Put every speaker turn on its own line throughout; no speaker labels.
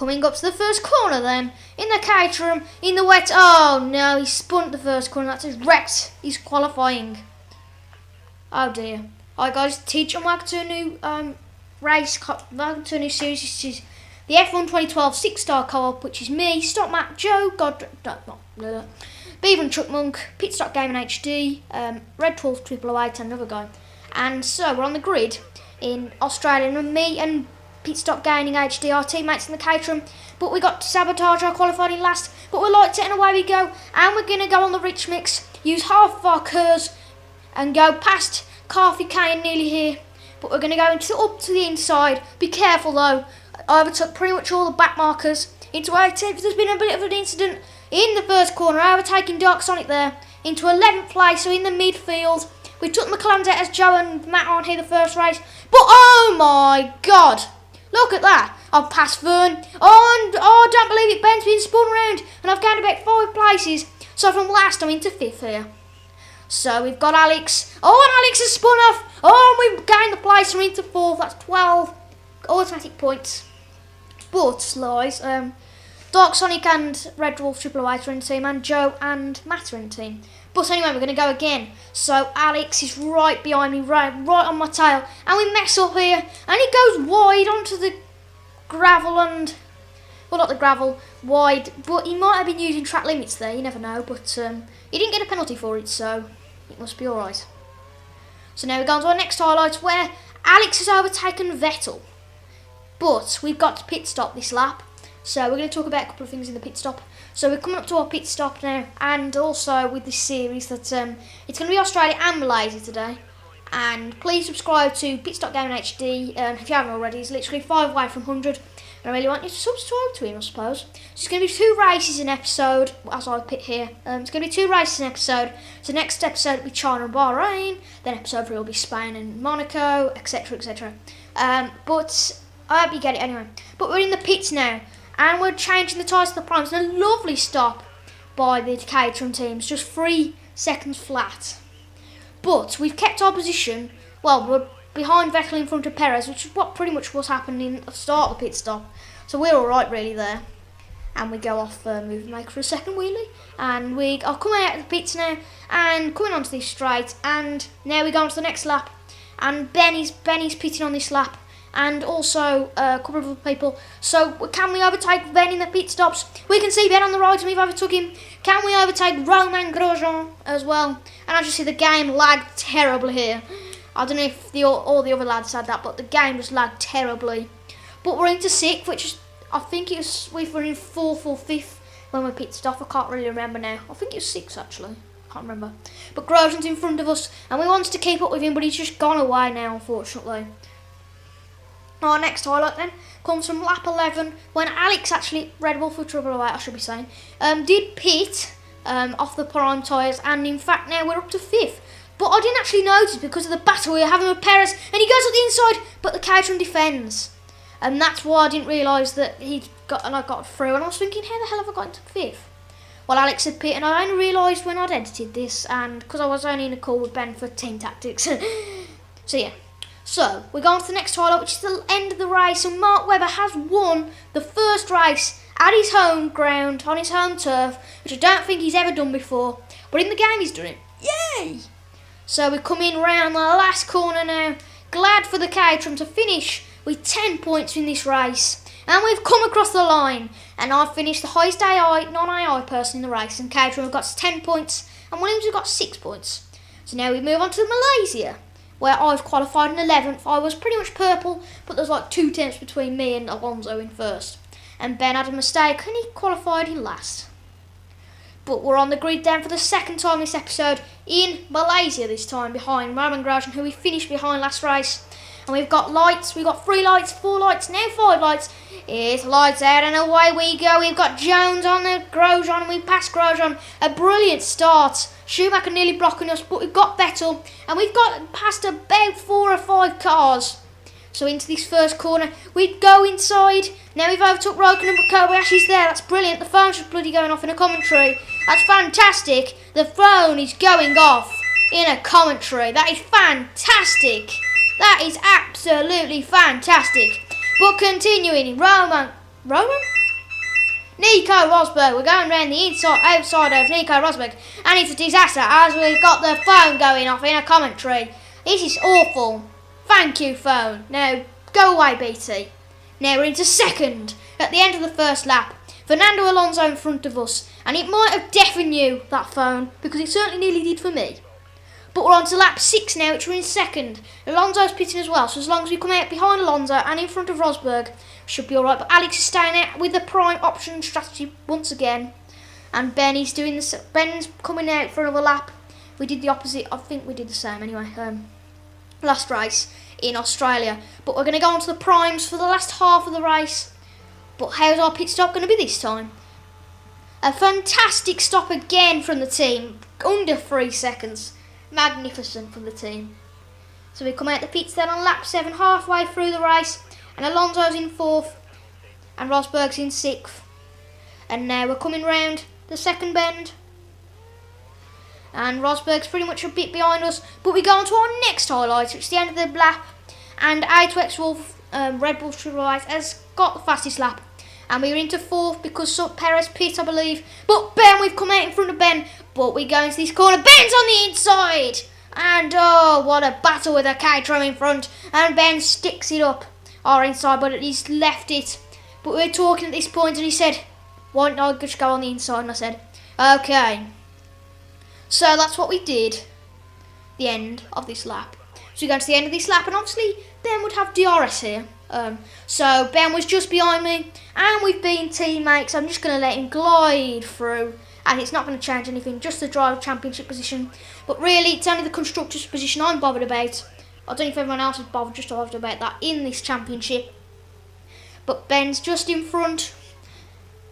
Coming up to the first corner then, in the Caterham, in the wet. Oh no, he spun at the first corner. That's wrecked. He's qualifying. Oh dear. Alright guys, teach and welcome to a new welcome to a new series. This is the F1 2012 6-star co-op, which is me, Stop Matt, Joe, Beaver and Truckmonk, Pit Stop Gaming HD, Red 12 008 and another guy. And so we're on the grid in Australia, and me and Pit Stop Gaming HD, our teammates in the Caterham, but we got Sabotage, our qualified in last, but we're light and away we go, and we're going to go on the rich mix, use half of our curves, and go past Carthy K and nearly here, but we're going to go up to the inside. Be careful though, I overtook pretty much all the back markers into 18th. There's been a bit of an incident in the first corner, overtaking Dark Sonic there, into 11th place, so in the midfield. We took McLaren's out as Joe and Matt aren't here the first race, but oh my god! Look at that! I've passed Vern. Oh, and I don't believe it. Ben's been spun around, and I've gained about 5 places. So from last, I'm into 5th here. So we've got Alex. Oh, and Alex has spun off. Oh, and we've gained the place. We're into 4th. That's 12 automatic points. But, lies. Dark Sonic and Red Wolf 008 are in the team, and Joe and Matt are in the team. But anyway, we're going to go again. So Alex is right behind me, right on my tail. And we mess up here. And he goes wide onto the gravel and... Well, not the gravel, wide. But he might have been using track limits there, you never know. But he didn't get a penalty for it, so it must be alright. So now we go on to our next highlight, where Alex has overtaken Vettel. But we've got to pit stop this lap. So we're going to talk about a couple of things in the pit stop. So we're coming up to our pit stop now, and also with this series that it's going to be Australia and Malaysia today. And please subscribe to Pit Stop Gaming HD if you haven't already. He's literally 5 away from 100. And I really want you to subscribe to him, I suppose. So it's going to be 2 races in episode, as I pit here. It's going to be 2 races in episode. So next episode will be China and Bahrain. Then episode 3 will be Spain and Monaco, etc, etc. But I hope you get it anyway. But we're in the pits now. And we're changing the tyres to the primes. And a lovely stop by the Caterham teams. Just 3 seconds flat. But we've kept our position. Well, we're behind Vettel in front of Perez, which is what pretty much was happening at the start of the pit stop. So we're alright really there. And we go off Move and Make for a second wheelie. And we are coming out of the pits now. And coming onto this straight. And now we go on to the next lap. And Benny's pitting on this lap. And also a couple of other people. So can we overtake Ben in the pit stops? We can see Ben on the right and we've overtook him. Can we overtake Romain Grosjean as well? And as you see, the game lagged terribly here. I don't know if all the other lads had that, but the game just lagged terribly. But we're into 6th, which is, I think it was, we were in 4th or 5th when we pit stopped. I can't really remember now. I think it was 6 actually. Can't remember. But Grosjean's in front of us and we wanted to keep up with him, but he's just gone away now, unfortunately. Our next highlight then comes from lap 11 when Alex, actually, Red Wolf for 008 I should be saying, did pit off the prime tyres, and in fact now we're up to 5th. But I didn't actually notice because of the battle we were having with Perez, and he goes up the inside, but the Caterham defends. And that's why I didn't realise that I got through, and I was thinking, how the hell have I got into 5th? Well, Alex had pit, and I only realised when I'd edited this, and because I was only in a call with Ben for team tactics. So yeah. So, we're going to the next highlight, which is the end of the race, and Mark Webber has won the first race at his home ground, on his home turf, which I don't think he's ever done before, but in the game he's done it. Yay! So, we're coming round the last corner now, glad for the Caterham to finish with 10 points in this race, and we've come across the line, and I've finished the highest non-AI person in the race, and Caterham have got 10 points, and Williams have got 6 points. So now we move on to Malaysia, where I've qualified in 11th. I was pretty much purple, but there's like 2 tenths between me and Alonso in first. And Ben had a mistake and he qualified in last. But we're on the grid then for the second time this episode in Malaysia this time, behind Romain Grosjean, who we finished behind last race. And we've got lights, we've got 3 lights, 4 lights, now 5 lights. Here's lights out and away we go. We've got Jones on the Grosjean and we passed Grosjean. A brilliant start. Schumacher nearly blocking us, but we've got Vettel and we've got past about 4 or 5 cars. So into this first corner, we go inside. Now we've overtook Raikkonen, but Kobayashi's there. That's brilliant. The phone's just bloody going off in a commentary. That's fantastic. The phone is going off in a commentary. That is fantastic. That is absolutely fantastic. But continuing, Roman? Nico Rosberg. We're going around the outside of Nico Rosberg, and it's a disaster as we've got the phone going off in a commentary. This is awful. Thank you, phone. Now, go away, BT. Now we're into second at the end of the first lap. Fernando Alonso in front of us, and it might have deafened you, that phone, because it certainly nearly did for me. But we're on to lap 6 now, which we're in second. Alonso's pitting as well, so as long as we come out behind Alonso and in front of Rosberg, we should be alright. But Alex is staying out with the prime option strategy once again. And Ben's coming out for another lap. We did the opposite. I think we did the same anyway. Last race in Australia. But we're going to go on to the primes for the last half of the race. But how's our pit stop going to be this time? A fantastic stop again from the team. Under 3 seconds. Magnificent from the team. So we come out the pits then on lap 7, halfway through the race, and Alonso's in 4th and Rosberg's in 6th. And now we're coming round the second bend, and Rosberg's pretty much a bit behind us, but we go on to our next highlight, which is the end of the lap, and A2X Wolf Red Bull Triple White has got the fastest lap, and we were into 4th because Perez pit, I believe. But Ben, we've come out in front of Ben, but we go into this corner. Ben's on the inside, and oh, what a battle with a Caterham in front, and Ben sticks it up our inside, but he's left it. But we were talking at this point, and he said, why don't I just go on the inside? And I said, okay. So that's what we did, the end of this lap. So we go to the end of this lap, and obviously Ben would have DRS here. So Ben was just behind me, and we've been teammates. I'm just going to let him glide through, and it's not going to change anything, just the driver championship position. But really, it's only the constructor's position I'm bothered about. I don't know if everyone else is bothered about that in this championship. But Ben's just in front,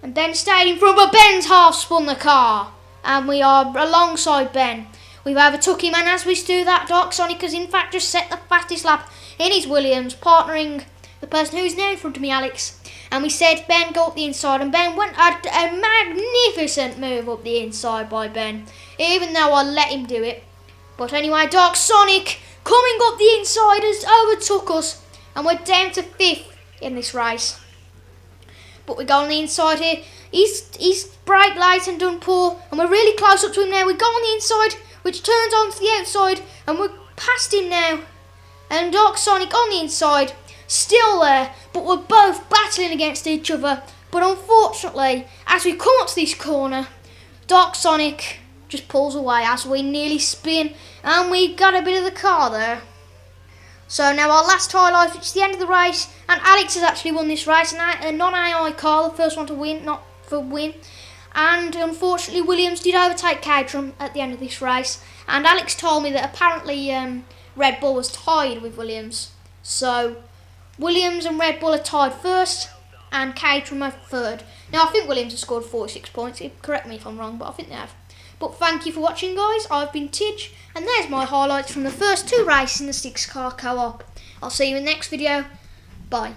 and Ben stayed in front, but Ben's half spun the car, and we are alongside Ben. We've overtook him, and as we do that, Dark Sonic has in fact just set the fastest lap in his Williams, partnering the person who's now in front of me, Alex. And we said, Ben, go up the inside, and Ben went a magnificent move up the inside by Ben, even though I let him do it. But anyway, Dark Sonic coming up the inside has overtook us, and we're down to 5th in this race. But we go on the inside here. He's brake light and done poor, and we're really close up to him now. We go on the inside, which turns onto the outside, and we're past him now. And Dark Sonic on the inside, still there, but we're both battling against each other. But unfortunately, as we come up to this corner, Dark Sonic just pulls away as we nearly spin, and we got a bit of the car there. So now our last highlight, which is the end of the race, and Alex has actually won this race, a non-AI car, the first one to win, not for win. And unfortunately, Williams did overtake Caterham at the end of this race, and Alex told me that apparently Red Bull was tied with Williams. So Williams and Red Bull are tied first, and Caterham are third. Now I think Williams has scored 46 points, correct me if I'm wrong, but I think they have. But thank you for watching, guys. I've been Tij, and there's my highlights from the first 2 races in the 6-car co-op. I'll see you in the next video. Bye.